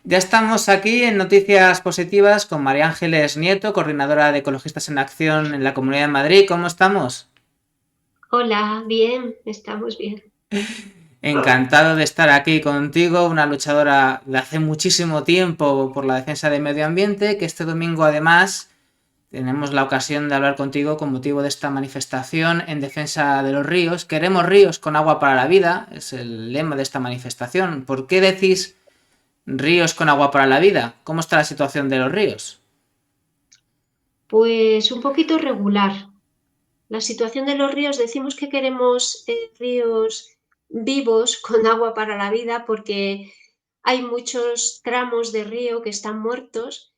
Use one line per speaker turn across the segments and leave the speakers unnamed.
Ya estamos aquí en Noticias Positivas con María Ángeles Nieto, coordinadora de Ecologistas en Acción en la Comunidad de Madrid. ¿Cómo estamos?
Hola, bien, estamos bien.
Encantado de estar aquí contigo, una luchadora de hace muchísimo tiempo por la defensa del medio ambiente, que este domingo además tenemos la ocasión de hablar contigo con motivo de esta manifestación en defensa de los ríos. Queremos ríos con agua para la vida, es el lema de esta manifestación. ¿Por qué decís ríos con agua para la vida? ¿Cómo está la situación de los ríos?
Pues un poquito regular. La situación de los ríos, decimos que queremos ríos vivos con agua para la vida porque hay muchos tramos de río que están muertos,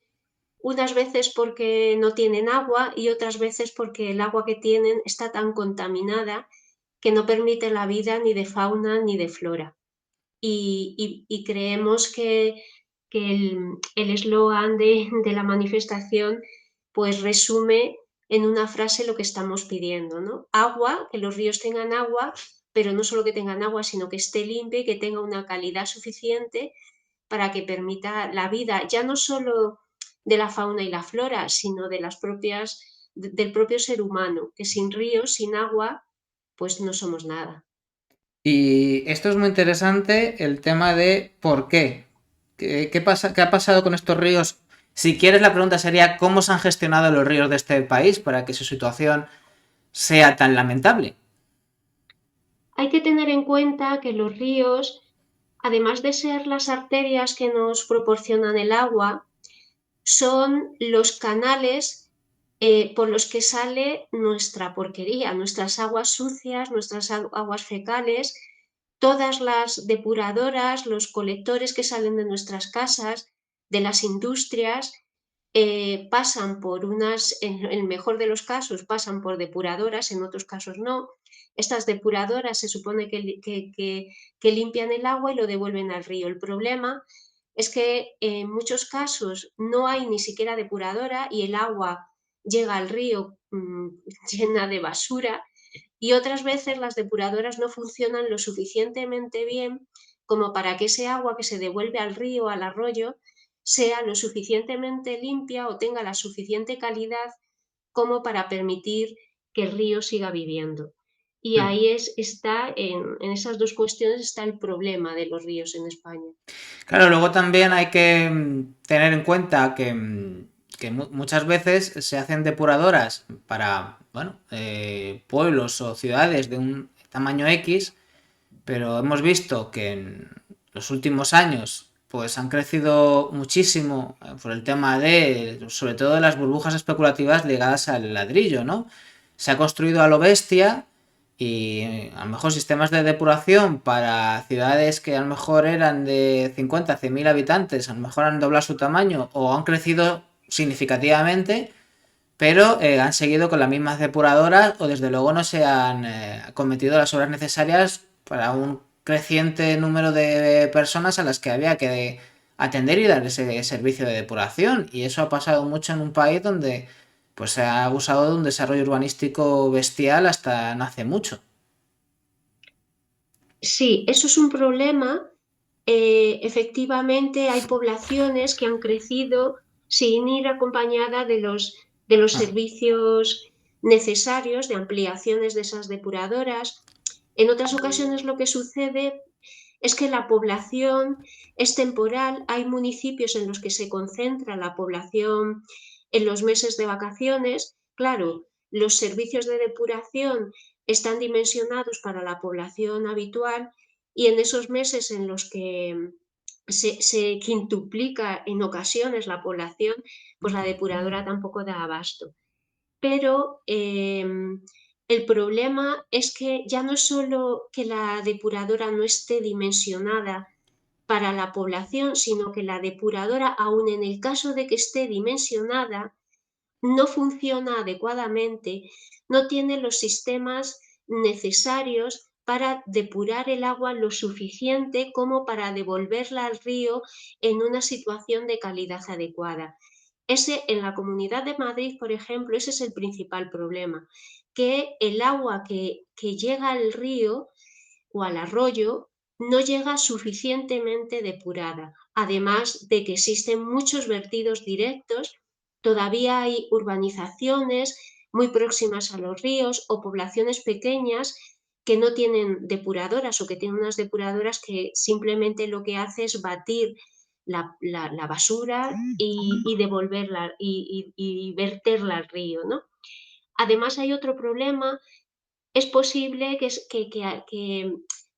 unas veces porque no tienen agua y otras veces porque el agua que tienen está tan contaminada que no permite la vida ni de fauna ni de flora. Y creemos que el eslogan de la manifestación pues resume en una frase lo que estamos pidiendo, ¿no? Agua, que los ríos tengan agua, pero no solo que tengan agua, sino que esté limpia y que tenga una calidad suficiente para que permita la vida, ya no solo de la fauna y la flora, sino de las propias, del propio ser humano, que sin ríos, sin agua, pues no somos nada.
Y esto es muy interesante, el tema de por qué. ¿Qué pasa, qué ha pasado con estos ríos? Si quieres, la pregunta sería cómo se han gestionado los ríos de este país para que su situación sea tan lamentable.
Hay que tener en cuenta que los ríos, además de ser las arterias que nos proporcionan el agua, son los canales por los que sale nuestra porquería, nuestras aguas sucias, nuestras aguas fecales, todas las depuradoras, los colectores que salen de nuestras casas, de las industrias, pasan por unas, en el mejor de los casos, pasan por depuradoras, en otros casos no. Estas depuradoras se supone que limpian el agua y lo devuelven al río. El problema es que en muchos casos no hay ni siquiera depuradora y el agua llega al río llena de basura y otras veces las depuradoras no funcionan lo suficientemente bien como para que ese agua que se devuelve al río, al arroyo, sea lo suficientemente limpia o tenga la suficiente calidad como para permitir que el río siga viviendo. Y ahí está, en esas dos cuestiones está el problema de los ríos en España.
Claro, luego también hay que tener en cuenta que, muchas veces se hacen depuradoras para, bueno, pueblos o ciudades de un tamaño X, pero hemos visto que en los últimos años pues han crecido muchísimo por el tema de, sobre todo de las burbujas especulativas ligadas al ladrillo, ¿no? Se ha construido a lo bestia y a lo mejor sistemas de depuración para ciudades que a lo mejor eran de 50, 100 mil habitantes, a lo mejor han doblado su tamaño o han crecido significativamente, pero han seguido con las mismas depuradoras o desde luego no se han cometido las obras necesarias para un creciente número de personas a las que había que atender y dar ese servicio de depuración. Y eso ha pasado mucho en un país donde pues se ha abusado de un desarrollo urbanístico bestial hasta no hace mucho.
Sí, eso es un problema. Efectivamente, hay poblaciones que han crecido sin ir acompañada de los
Ah,
servicios necesarios de ampliaciones de esas depuradoras. En otras ocasiones lo que sucede es que la población es temporal. Hay municipios en los que se concentra la población en los meses de vacaciones. Claro, los servicios de depuración están dimensionados para la población habitual y en esos meses en los que se quintuplica en ocasiones la población, pues la depuradora tampoco da abasto. Pero el problema es que ya no es solo que la depuradora no esté dimensionada para la población, sino que la depuradora, aun en el caso de que esté dimensionada, no funciona adecuadamente, no tiene los sistemas necesarios para depurar el agua lo suficiente como para devolverla al río en una situación de calidad adecuada. Ese, en la Comunidad de Madrid, por ejemplo, ese es el principal problema, que el agua que llega al río o al arroyo no llega suficientemente depurada. además de que existen muchos vertidos directos. Todavía hay urbanizaciones muy próximas a los ríos o poblaciones pequeñas que no tienen depuradoras o que tienen unas depuradoras que simplemente lo que hace es batir la basura y devolverla y verterla al río, ¿no? Además hay otro problema. Es posible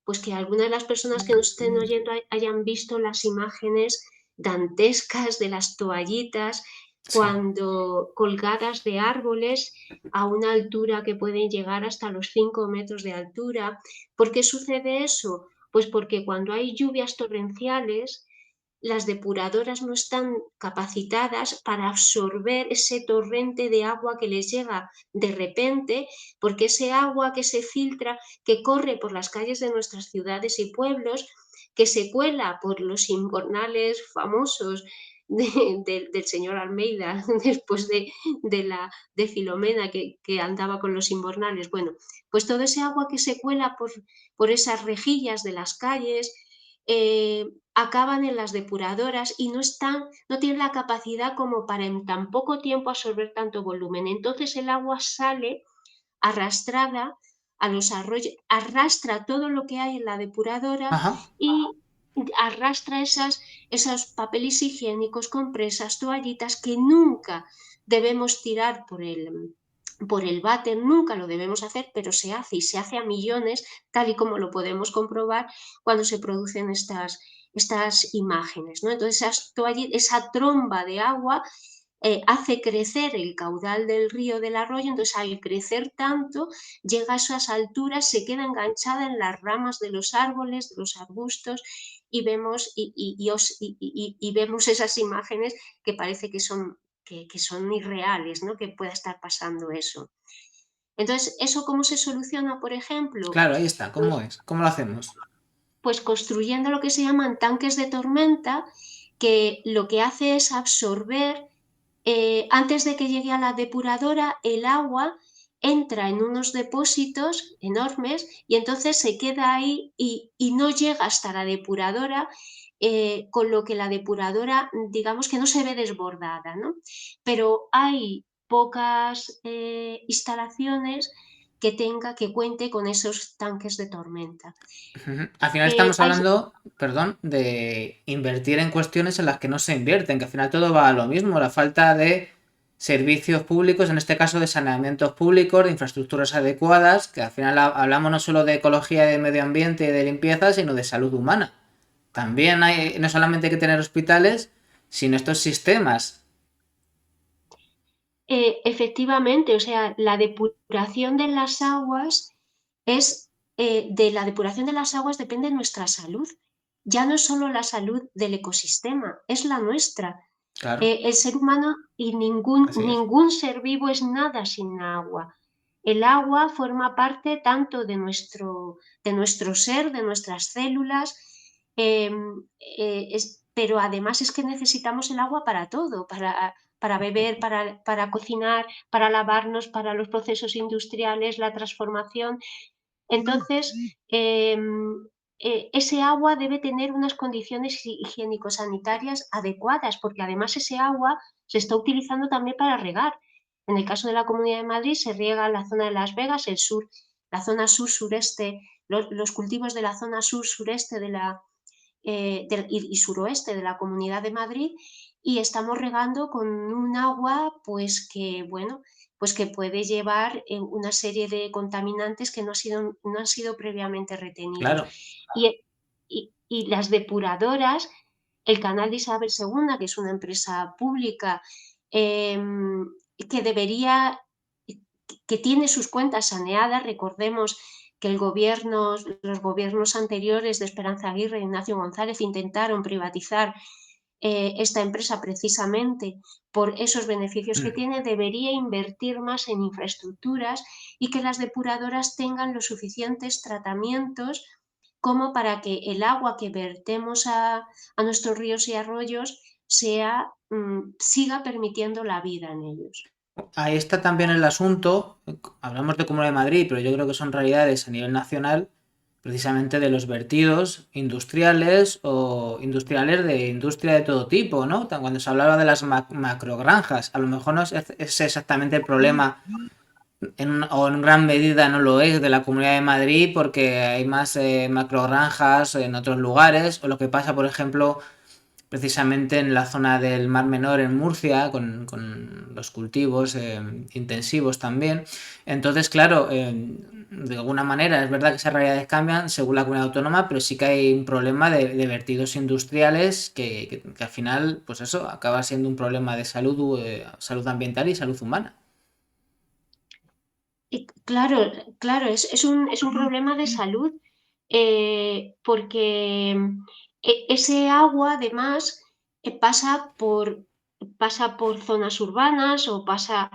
pues que algunas de las personas que nos estén oyendo hayan visto las imágenes dantescas de las toallitas
Sí.
cuando colgadas de árboles a una altura que pueden llegar hasta los 5 metros de altura. ¿Por qué sucede eso? Pues porque cuando hay lluvias torrenciales, las depuradoras no están capacitadas para absorber ese torrente de agua que les llega de repente, porque ese agua que se filtra, que corre por las calles de nuestras ciudades y pueblos, que se cuela por los invernales famosos del señor Almeida, después de Filomena que andaba con los invernales. Bueno, pues todo ese agua que se cuela por esas rejillas de las calles, acaban en las depuradoras y no tienen la capacidad como para en tan poco tiempo absorber tanto volumen. Entonces el agua sale arrastrada a los arroyos, arrastra todo lo que hay en la depuradora
Ajá.
y arrastra esos papeles higiénicos, compresas, toallitas que nunca debemos tirar por el váter, nunca lo debemos hacer, pero se hace y se hace a millones, tal y como lo podemos comprobar cuando se producen estas imágenes, ¿no? Entonces esa tromba de agua hace crecer el caudal del río del arroyo, entonces al crecer tanto llega a esas alturas, se queda enganchada en las ramas de los árboles, de los arbustos y vemos esas imágenes que parece que son irreales, ¿no? Que pueda estar pasando eso. Entonces, ¿eso cómo se soluciona, por ejemplo?
Claro, ahí está. ¿Cómo
Pues,
es? ¿Cómo lo hacemos?
pues construyendo lo que se llaman tanques de tormenta, que lo que hace es absorber, antes de que llegue a la depuradora, el agua entra en unos depósitos enormes y entonces se queda ahí y no llega hasta la depuradora, con lo que la depuradora, digamos que no se ve desbordada, ¿no? Pero hay pocas instalaciones que cuente con esos tanques de tormenta.
Ujú. Al final estamos
Hay
hablando, perdón, de invertir en cuestiones en las que no se invierten, que al final todo va a lo mismo, la falta de servicios públicos, en este caso de saneamientos públicos, de infraestructuras adecuadas, que al final hablamos no solo de ecología, de medio ambiente y de limpieza, sino de salud humana. También hay, no solamente hay que tener hospitales, sino estos sistemas.
Efectivamente, o sea, la depuración de las aguas de la depuración de las aguas depende nuestra salud. Ya no es solo la salud del ecosistema, es la nuestra.
Claro,
El ser humano y ningún,
así es.
ningún ser vivo es nada sin agua. El agua forma parte tanto de nuestro ser, de nuestras células, eh, pero además es que necesitamos el agua para todo, para beber, para cocinar, para lavarnos, para los procesos industriales, la transformación. Entonces, ese agua debe tener unas condiciones higiénico-sanitarias adecuadas, porque además ese agua se está utilizando también para regar. En el caso de la Comunidad de Madrid se riega la zona de Las Vegas, el sur, la zona sur-sureste, los cultivos de la zona sur-sureste y suroeste de la Comunidad de Madrid, y estamos regando con un agua pues que, bueno, pues que puede llevar una serie de contaminantes que no han sido previamente retenidos.
Claro.
Y las depuradoras, el canal de Isabel II, que es una empresa pública, eh, que debería, que tiene sus cuentas saneadas. Recordemos que los gobiernos anteriores de Esperanza Aguirre e Ignacio González intentaron privatizar esta empresa precisamente por esos beneficios que
Mm.
tiene. Debería invertir más en infraestructuras y que las depuradoras tengan los suficientes tratamientos como para que el agua que vertemos a nuestros ríos y arroyos siga permitiendo la vida en ellos.
Ahí está también el asunto, hablamos de Comunidad de Madrid, pero yo creo que son realidades a nivel nacional, precisamente de los vertidos industriales o industriales de industria de todo tipo, ¿no? Cuando se hablaba de las macrogranjas, a lo mejor no es exactamente el problema o en gran medida no lo es de la Comunidad de Madrid porque hay más macrogranjas en otros lugares, o lo que pasa, por ejemplo, precisamente en la zona del Mar Menor en Murcia, con los cultivos intensivos también. Entonces, claro, de alguna manera es verdad que esas realidades cambian según la comunidad autónoma, pero sí que hay un problema de vertidos industriales que al final, pues eso, acaba siendo un problema de salud, salud ambiental y salud humana.
Y claro, es un problema de salud, porque ese agua además pasa por zonas urbanas o pasa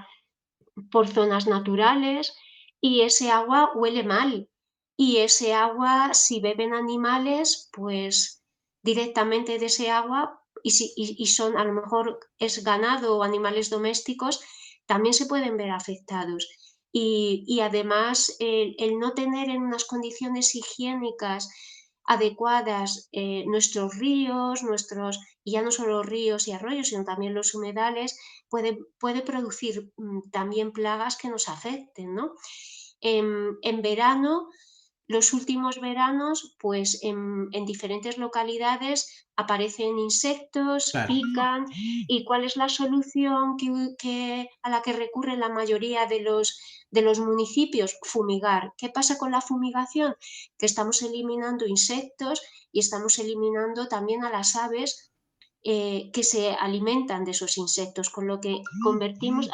por zonas naturales y ese agua huele mal. Y ese agua, si beben animales, pues directamente de ese agua, y son a lo mejor es ganado o animales domésticos, también se pueden ver afectados. Y además el no tener en unas condiciones higiénicas adecuadas nuestros ríos, y ya no solo ríos y arroyos, sino también los humedales, puede producir también plagas que nos afecten, ¿no? En verano, los últimos veranos, pues en diferentes localidades aparecen insectos,
Claro.
pican, y ¿cuál es la solución a la que recurren la mayoría de los municipios? Fumigar. ¿Qué pasa con la fumigación? Que estamos eliminando insectos y estamos eliminando también a las aves que se alimentan de esos insectos, con lo que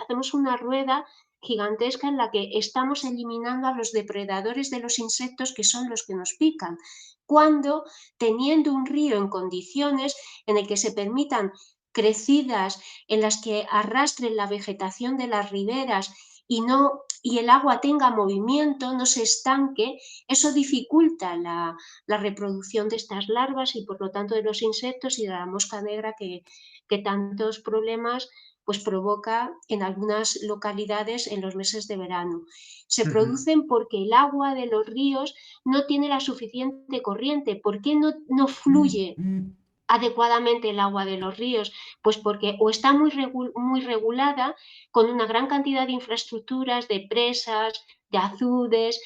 hacemos una rueda gigantesca en la que estamos eliminando a los depredadores de los insectos, que son los que nos pican, cuando teniendo un río en condiciones en el que se permitan crecidas en las que arrastren la vegetación de las riberas y el agua tenga movimiento, no se estanque, eso dificulta la reproducción de estas larvas y por lo tanto de los insectos y de la mosca negra que tantos problemas pues provoca en algunas localidades en los meses de verano. Se
Ujú.
producen porque el agua de los ríos no tiene la suficiente corriente. ¿Por qué no fluye adecuadamente el agua de los ríos? Pues porque o está muy regulada, con una gran cantidad de infraestructuras, de presas, de azudes,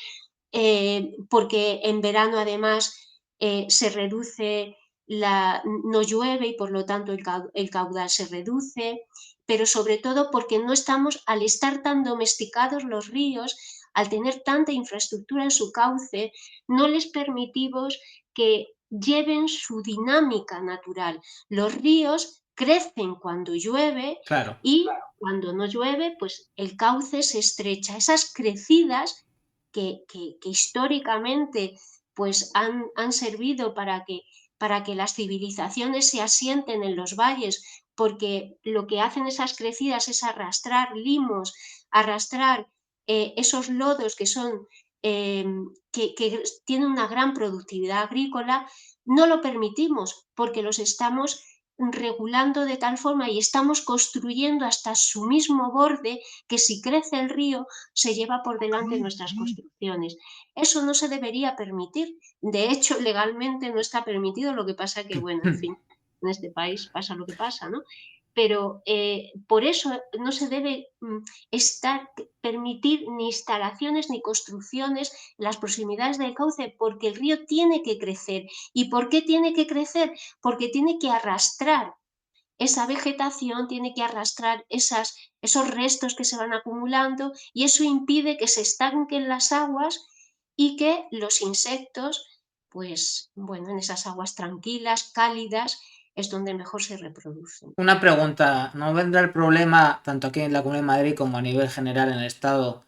porque en verano además se reduce, no llueve y por lo tanto el caudal se reduce, pero sobre todo porque no estamos, al estar tan domesticados los ríos, al tener tanta infraestructura en su cauce, no les permitimos que lleven su dinámica natural. Los ríos crecen cuando llueve
Claro.
y cuando no llueve, pues el cauce se estrecha. Esas crecidas que históricamente pues han servido para que las civilizaciones se asienten en los valles, porque lo que hacen esas crecidas es arrastrar limos, arrastrar esos lodos eh, que tienen una gran productividad agrícola. No lo permitimos porque los estamos regulando de tal forma y estamos construyendo hasta su mismo borde, que si crece el río se lleva por delante nuestras construcciones. Eso no se debería permitir. De hecho, legalmente no está permitido, lo que pasa que, bueno, en fin, en este país pasa lo que pasa, ¿no? Pero por eso no se debe permitir ni instalaciones ni construcciones en las proximidades del cauce, porque el río tiene que crecer. ¿Y por qué tiene que crecer? Porque tiene que arrastrar esa vegetación, tiene que arrastrar esos restos que se van acumulando, y eso impide que se estanquen las aguas y que los insectos, pues bueno, en esas aguas tranquilas, cálidas, es donde mejor se reproducen.
Una pregunta, ¿no vendrá el problema, tanto aquí en la Comunidad de Madrid como a nivel general en el Estado,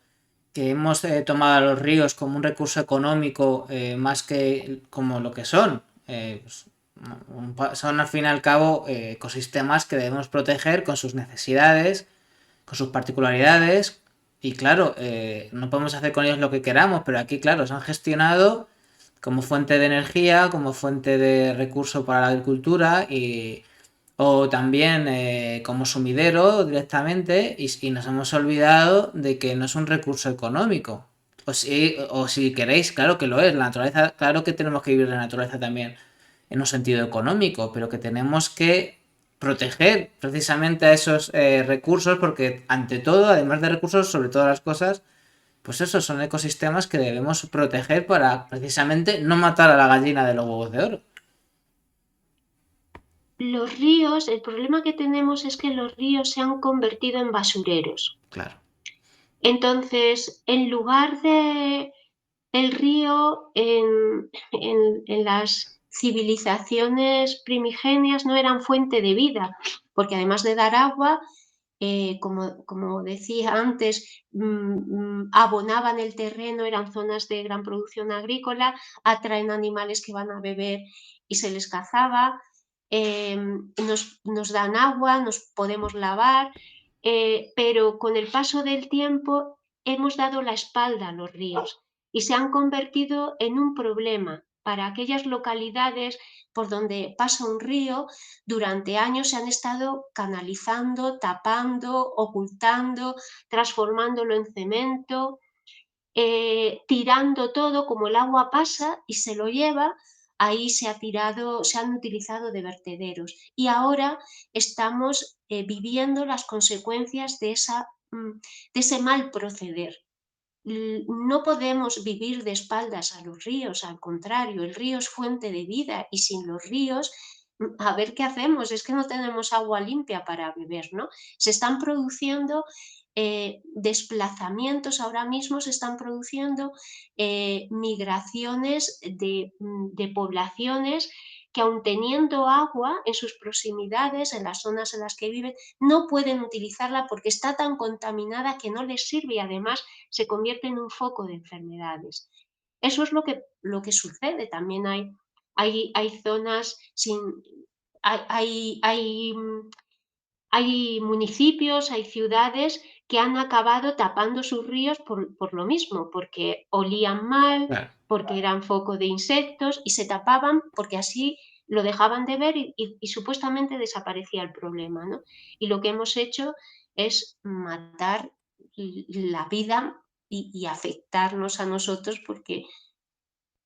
que hemos tomado a los ríos como un recurso económico más que como lo que son? Pues, son al fin y al cabo ecosistemas que debemos proteger con sus necesidades, con sus particularidades, y claro, no podemos hacer con ellos lo que queramos, pero aquí, claro, se han gestionado como fuente de energía, como fuente de recurso para la agricultura o también como sumidero directamente y nos hemos olvidado de que no es un recurso económico. o si queréis, claro que lo es. La naturaleza, claro que tenemos que vivir la naturaleza también en un sentido económico, pero que tenemos que proteger precisamente a esos recursos, porque ante todo, además de recursos, sobre todas las cosas, pues esos son ecosistemas que debemos proteger para precisamente no matar a la gallina de los huevos de oro.
Los ríos, el problema que tenemos es que los ríos se han convertido en basureros.
Claro.
Entonces, en lugar de el río en las civilizaciones primigenias no eran fuente de vida, porque además de dar agua, como decía antes, abonaban el terreno, eran zonas de gran producción agrícola, atraen animales que van a beber y se les cazaba, nos dan agua, nos podemos lavar, pero con el paso del tiempo hemos dado la espalda a los ríos y se han convertido en un problema para aquellas localidades por donde pasa un río. Durante años se han estado canalizando, tapando, ocultando, transformándolo en cemento, tirando todo, como el agua pasa y se lo lleva, ahí se han utilizado de vertederos. Y ahora estamos viviendo las consecuencias de ese mal proceder. No podemos vivir de espaldas a los ríos, al contrario, el río es fuente de vida y sin los ríos, a ver qué hacemos, es que no tenemos agua limpia para beber, ¿no? Se están produciendo desplazamientos, ahora mismo se están produciendo migraciones de poblaciones que aun teniendo agua en sus proximidades, en las zonas en las que viven, no pueden utilizarla porque está tan contaminada que no les sirve y además se convierte en un foco de enfermedades. Eso es lo que sucede. También hay zonas sin... Hay municipios, hay ciudades que han acabado tapando sus ríos por lo mismo, porque olían mal,
Claro.
porque eran foco de insectos y se tapaban porque así lo dejaban de ver y supuestamente desaparecía el problema, ¿no? Y lo que hemos hecho es matar la vida y afectarnos a nosotros porque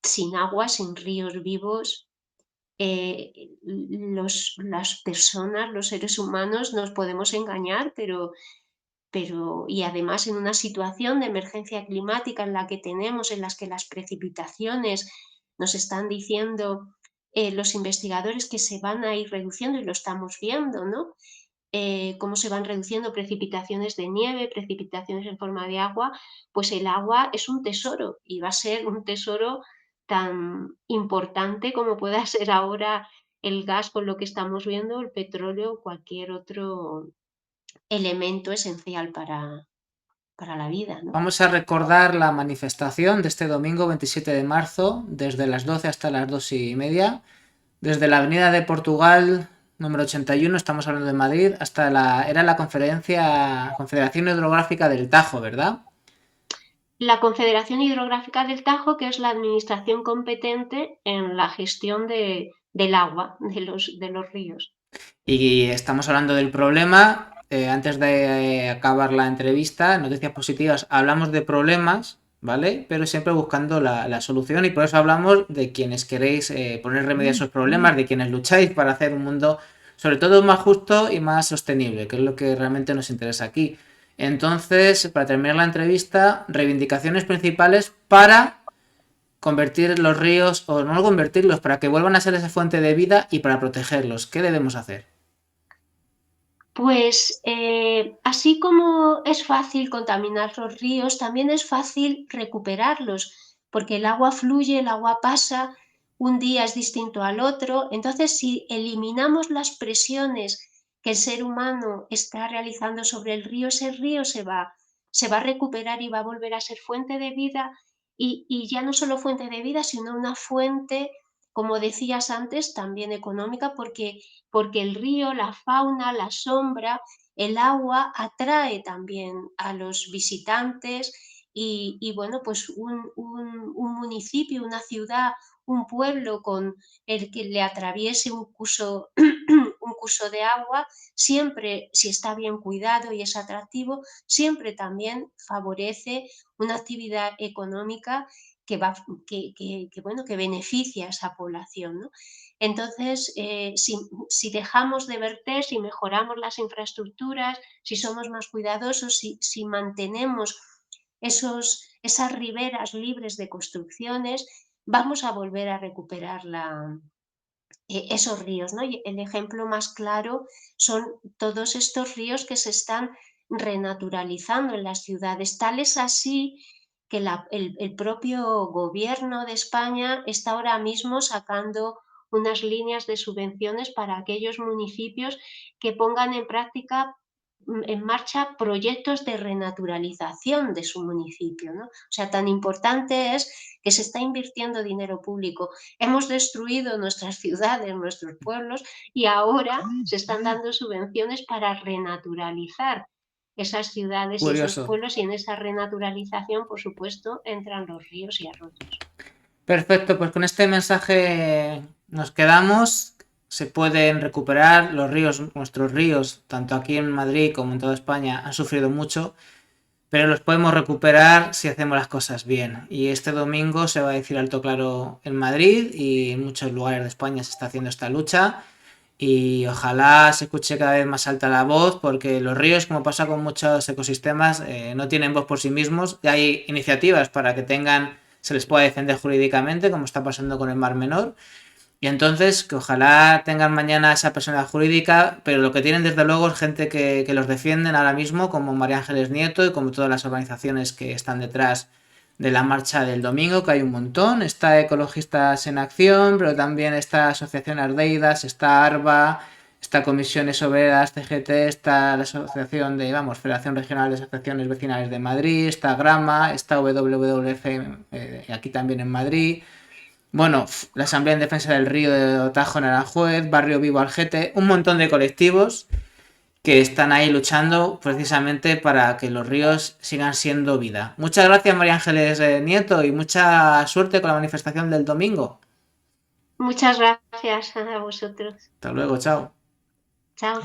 sin agua, sin ríos vivos, las personas, los seres humanos nos podemos engañar, y además en una situación de emergencia climática en la que tenemos, en las que las precipitaciones nos están diciendo los investigadores que se van a ir reduciendo y lo estamos viendo, ¿no? Cómo se van reduciendo precipitaciones de nieve, precipitaciones en forma de agua, pues el agua es un tesoro y va a ser un tesoro tan importante como pueda ser ahora el gas con lo que estamos viendo, el petróleo o cualquier otro elemento esencial para la vida, ¿no?
Vamos a recordar la manifestación de este domingo 27 de marzo, desde las 12 hasta las 2:30, desde la Avenida de Portugal número 81, estamos hablando de Madrid, hasta era la Confederación Hidrográfica del Tajo, ¿verdad?
La Confederación Hidrográfica del Tajo, que es la administración competente en la gestión del agua de los ríos.
Y estamos hablando del problema. Antes de acabar la entrevista, noticias positivas, hablamos de problemas, ¿vale? Pero siempre buscando la solución y por eso hablamos de quienes queréis poner remedio a esos problemas, de quienes lucháis para hacer un mundo sobre todo más justo y más sostenible, que es lo que realmente nos interesa aquí. Entonces, para terminar la entrevista, reivindicaciones principales para convertir los ríos, o no convertirlos, para que vuelvan a ser esa fuente de vida y para protegerlos. ¿Qué debemos hacer?
Pues así como es fácil contaminar los ríos, también es fácil recuperarlos, porque el agua fluye, el agua pasa, un día es distinto al otro. Entonces, si eliminamos las presiones que el ser humano está realizando sobre el río se va a recuperar y va a volver a ser fuente de vida, y ya no solo fuente de vida, sino una fuente, como decías antes, también económica, porque el río, la fauna, la sombra, el agua atrae también a los visitantes y bueno, pues un municipio, una ciudad, un pueblo con el que le atraviese un curso, un uso de agua, siempre, si está bien cuidado y es atractivo, siempre también favorece una actividad económica que beneficia a esa población, ¿no? Entonces, si dejamos de verter, si mejoramos las infraestructuras, si somos más cuidadosos, si mantenemos esas riberas libres de construcciones, vamos a volver a recuperar esos ríos, ¿no? Y el ejemplo más claro son todos estos ríos que se están renaturalizando en las ciudades, tal es así que el propio gobierno de España está ahora mismo sacando unas líneas de subvenciones para aquellos municipios que pongan en marcha proyectos de renaturalización de su municipio, ¿no? O sea, tan importante es que se está invirtiendo dinero público. Hemos destruido nuestras ciudades, nuestros pueblos, y ahora se están dando subvenciones para renaturalizar esas ciudades y esos
Curioso.
pueblos, y en esa renaturalización, por supuesto, entran los ríos y arroyos.
Perfecto, pues con este mensaje nos quedamos. Se pueden recuperar los ríos, nuestros ríos, tanto aquí en Madrid como en toda España, han sufrido mucho, pero los podemos recuperar si hacemos las cosas bien. Y este domingo se va a decir alto claro en Madrid y en muchos lugares de España se está haciendo esta lucha. Y ojalá se escuche cada vez más alta la voz, porque los ríos, como pasa con muchos ecosistemas, no tienen voz por sí mismos. Y hay iniciativas para que se les pueda defender jurídicamente, como está pasando con el Mar Menor. Y entonces, que ojalá tengan mañana esa personalidad jurídica, pero lo que tienen desde luego es gente que los defienden ahora mismo, como María Ángeles Nieto y como todas las organizaciones que están detrás de la marcha del domingo, que hay un montón. Está Ecologistas en Acción, pero también está Asociación Ardeidas, está ARBA, está Comisiones Obreras, CGT, está la Asociación Federación Regional de Asociaciones Vecinales de Madrid, está Grama, está WWF aquí también en Madrid. Bueno, la Asamblea en Defensa del Río de Otajo en Aranjuez, Barrio Vivo Algete, un montón de colectivos que están ahí luchando precisamente para que los ríos sigan siendo vida. Muchas gracias, María Ángeles Nieto, y mucha suerte con la manifestación del domingo.
Muchas gracias a vosotros.
Hasta luego, chao.
Chao.